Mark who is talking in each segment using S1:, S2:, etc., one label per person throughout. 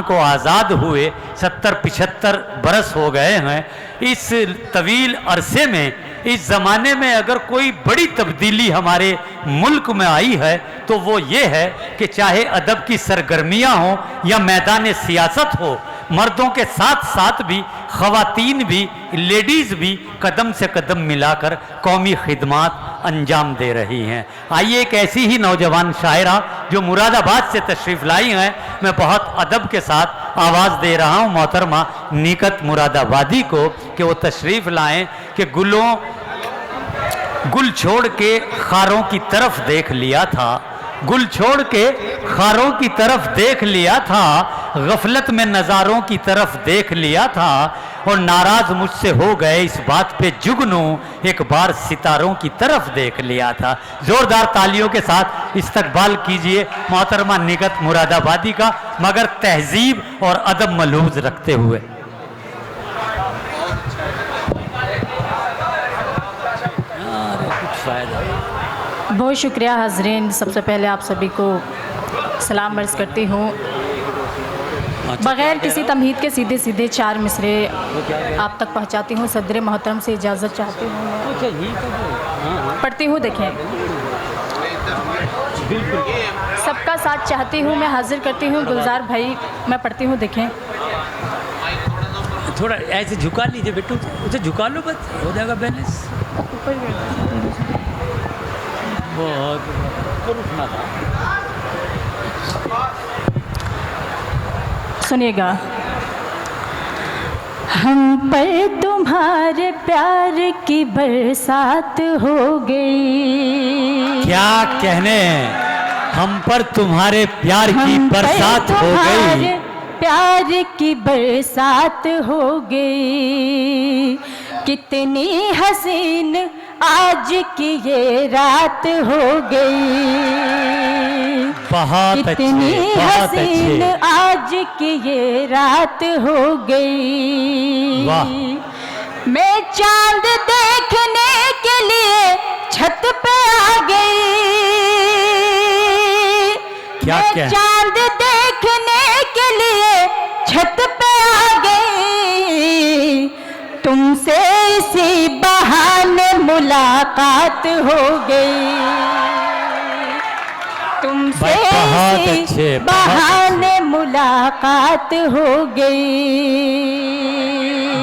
S1: को आज़ाद हुए 70-75 बरस हो गए हैं। इस तवील अरसे में, इस ज़माने में अगर कोई बड़ी तब्दीली हमारे मुल्क में आई है तो वो ये है कि चाहे अदब की सरगर्मियाँ हों या मैदान सियासत हो, मर्दों के साथ साथ भी ख़वातीन भी, लेडीज़ भी कदम से कदम मिलाकर कौमी खिदमात अंजाम दे रही हैं। आइए एक ऐसी ही नौजवान शायरा जो मुरादाबाद से तशरीफ़ लाई हैं, मैं बहुत अदब के साथ आवाज़ दे रहा हूँ मोहतरमा निकत मुरादाबादी को कि वो तशरीफ़ लाएं कि गुल छोड़ के खारों की तरफ देख लिया था, गुल छोड़ के खारों की तरफ देख लिया था, गफलत में नज़ारों की तरफ देख लिया था और नाराज़ मुझसे हो गए इस बात पे जुगनू, एक बार सितारों की तरफ देख लिया था। ज़ोरदार तालियों के साथ इस्तकबाल कीजिए मोहतरमा निगत मुरादाबादी का, मगर तहजीब और अदब मलहूज़ रखते हुए।
S2: बहुत शुक्रिया हाज़रीन, सबसे पहले आप सभी को सलाम अर्ज़ करती हूँ। बग़ैर किसी तमहीद के सीधे सीधे 4 मिसरे आप तक पहुँचाती हूँ। सदर मोहतरम से इजाज़त चाहती हूँ, पढ़ती हूँ। देखें, सबका साथ चाहती हूँ, मैं हाजिर करती हूँ गुलजार भाई, मैं पढ़ती हूँ। देखें,
S1: थोड़ा ऐसे झुका लीजिए बेटू, उसे झुका लो, बस हो जाएगा बैलेंस। बहुत रुकना था।
S2: सुनिएगा। हम पर तुम्हारे प्यार की बरसात हो गई।
S1: क्या कहने, हम पर तुम्हारे प्यार की बरसात हो गई,
S2: प्यार की बरसात हो गई। कितनी हसीन आज की ये रात हो गई,
S1: बहुत
S2: कितनी हसीन आज की ये रात हो गई।
S1: वाह।
S2: मैं चांद देखने के लिए छत पे आ गई।
S1: क्या
S2: मैं चांद देखने के लिए छत पे आ गई। तुमसे इसी बहाने मुलाकात हो गई। तुमसे इसी बहाने मुलाकात हो गई।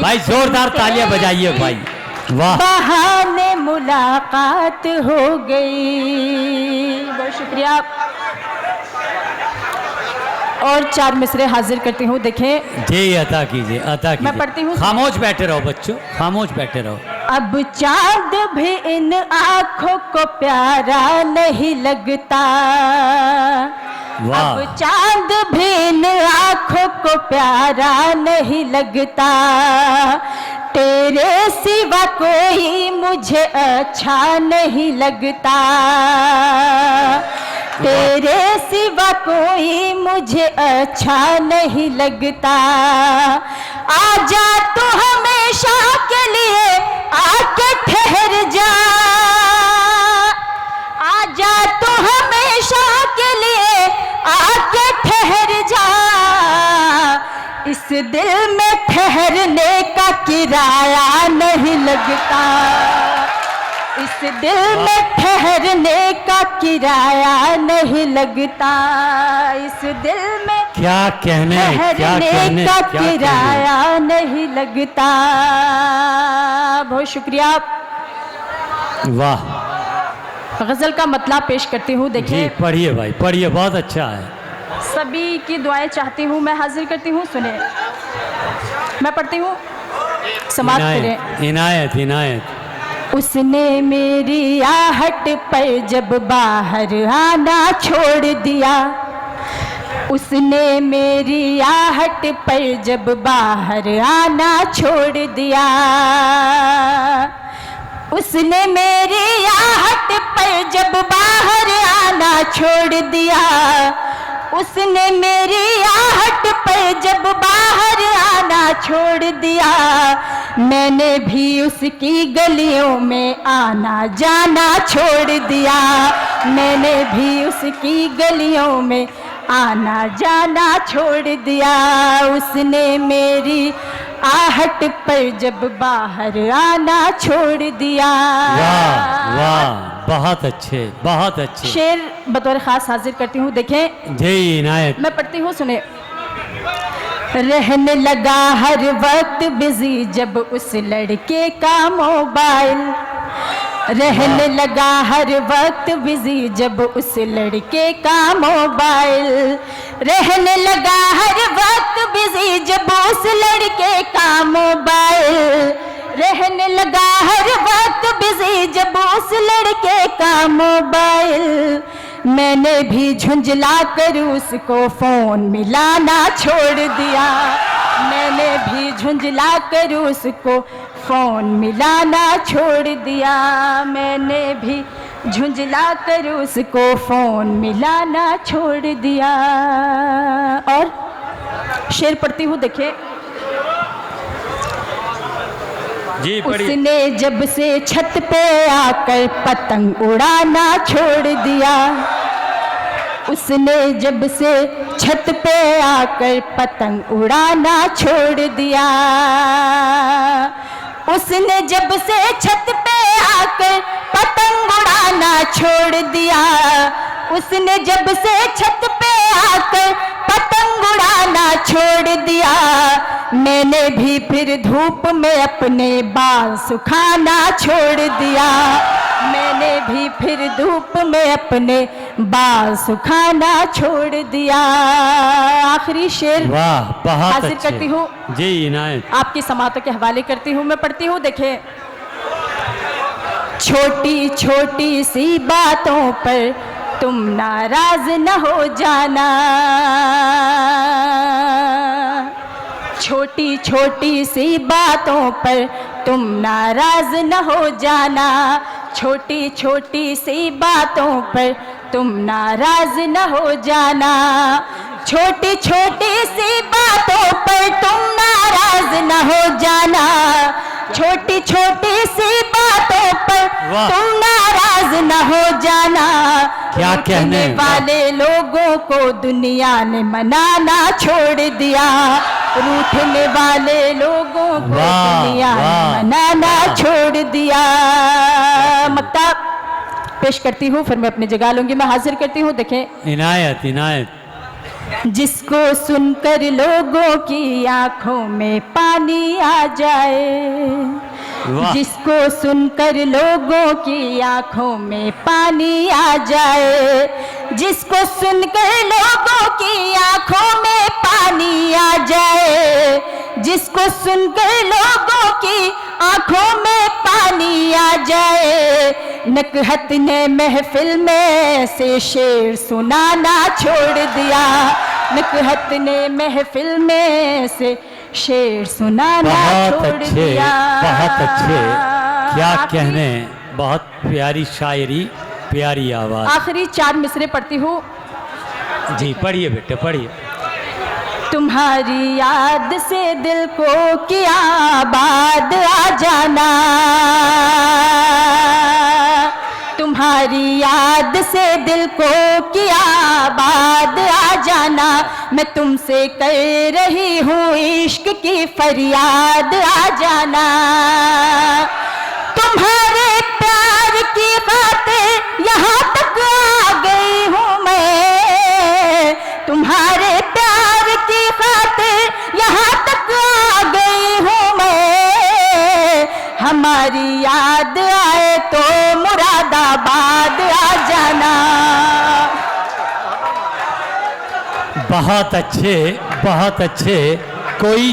S1: भाई जोरदार तालियां बजाइए भाई, वाह।
S2: बहाने मुलाकात हो गई। बहुत शुक्रिया। और 4 मिसरे हाजिर करती हूँ। देखें
S1: जी, अता कीजिए, अता कीजिए।
S2: मैं पढ़ती हूँ।
S1: खामोश बैठे रहो बच्चों, खामोश बैठे रहो।
S2: अब चांद भी इन आँखों को प्यारा नहीं लगता। अब चांद भी इन आँखों को प्यारा नहीं लगता। तेरे सिवा कोई मुझे अच्छा नहीं लगता। तेरे सिवा कोई मुझे अच्छा नहीं लगता। आजा तू हमेशा के लिए आके ठहर जा। आजा तू हमेशा के लिए आके ठहर जा। इस दिल में ठहरने का किराया नहीं लगता। इस दिल में ठहरने का किराया नहीं लगता। इस दिल में
S1: क्या कहने,
S2: ठहरने का किराया नहीं लगता। बहुत शुक्रिया।
S1: वाह।
S2: गज़ल का मतलब पेश करती हूँ। देखिए,
S1: पढ़िए भाई, पढ़िए, बहुत अच्छा है।
S2: सभी की दुआएं चाहती हूँ, मैं हाजिर करती हूँ। सुने, मैं पढ़ती हूँ, समाप्त करें।
S1: इनायत, इनायत।
S2: उसने मेरी आहट पर जब बाहर आना छोड़ दिया। उसने मेरी आहट पर जब बाहर आना छोड़ दिया। उसने मेरी आहट पर जब बाहर आना छोड़ दिया। उसने मेरी आहट पर जब बाहर आना छोड़ दिया। मैंने भी उसकी गलियों में आना जाना छोड़ दिया। मैंने भी उसकी गलियों में आना जाना छोड़ दिया। उसने मेरी आहट पर जब बाहर आना छोड़ दिया।
S1: वाह वाह, बहुत अच्छे बहुत अच्छे।
S2: शेर बतौर खास हाजिर करती हूँ, देखें।
S1: जी इनायत।
S2: मैं पढ़ती हूँ, सुने। रहने लगा हर वक्त बिजी जब उस लड़के का मोबाइल। रहने लगा हर वक्त बिजी जब उस लड़के का मोबाइल। रहने लगा हर वक्त बिजी जब उस लड़के का मोबाइल। रहने लगा हर वक्त बिजी जब उस लड़के का मोबाइल। मैंने भी झुंझला कर उसको फोन मिलाना छोड़ दिया। मैंने भी झुंझला कर उसको फोन मिलाना छोड़ दिया। मैंने भी झुंझला कर उसको फोन मिलाना छोड़ दिया। और शेर पढ़ती हूँ, देखिए।
S1: जी पढ़िए।
S2: उसने जब से छत पे आकर पतंग उड़ाना छोड़ दिया। उसने जब से छत पे आकर पतंग उड़ाना छोड़ दिया। उसने जब से छत पे आकर पतंग उड़ाना छोड़ दिया। उसने जब से छत पे आकर पतंग उड़ाना छोड़ दिया। मैंने भी फिर धूप में अपने बाल सुखाना छोड़ दिया। मैंने भी फिर धूप में अपने बाल सुखाना छोड़ दिया। आखिरी शेर
S1: वाह बहुत
S2: हासिल
S1: अच्छे।
S2: करती हूँ,
S1: जी इनायत।
S2: आपकी समातों के हवाले करती हूँ। मैं पढ़ती हूँ, देखें। छोटी छोटी सी बातों पर तुम नाराज न हो जाना। छोटी छोटी सी बातों पर तुम नाराज न हो जाना। छोटी छोटी सी बातों पर तुम नाराज न हो जाना। छोटी छोटी सी बातों पर तुम नाराज न हो जाना। छोटी छोटी सी बातों पर
S1: वाह।
S2: तुम नाराज न हो जाना।
S1: क्या कहने
S2: वाले लोगों को दुनिया ने मनाना छोड़ दिया। रूठने वाले लोगों को
S1: वाह,
S2: दुनिया ने
S1: वाह,
S2: मनाना
S1: वाह।
S2: छोड़ दिया। मक्ता पेश करती हूँ, फिर मैं अपनी जगह लूंगी। मैं हाजिर करती हूँ, देखें।
S1: इनायत इनायत।
S2: जिसको सुनकर लोगों की आंखों में पानी आ जाए।
S1: वाह।
S2: जिसको सुनकर लोगों की आंखों में पानी आ जाए। जिसको सुनकर लोगों की आंखों में पानी आ जाए। जिसको सुनकर लोगों की आंखों में पानी आ जाए। नकहत ने महफिल में से शेर सुनाना छोड़ दिया। नकहत ने महफिल में से शेर सुनाना
S1: बहुत
S2: छोड़
S1: अच्छे
S2: दिया।
S1: बहुत अच्छे। क्या
S2: आखिरी-
S1: कहने, बहुत प्यारी शायरी, प्यारी आवाज।
S2: आखिरी 4 मिसरे पढ़ती हूँ।
S1: जी पढ़िए बेटे पढ़िए।
S2: तुम्हारी याद से दिल को किया आबाद आ जाना। तुम्हारी याद से दिल को किया आबाद आ जाना। मैं तुमसे कर रही हूँ इश्क की फरियाद आ जाना। तुम्हारे प्यार की बातें यहाँ तक आ गई हूँ मैं। तुम्हारे प्यार की बातें यहाँ तक आ गई हूँ मैं। हमारी याद आए तो मुरादाबाद आ जाना।
S1: बहुत अच्छे बहुत अच्छे। कोई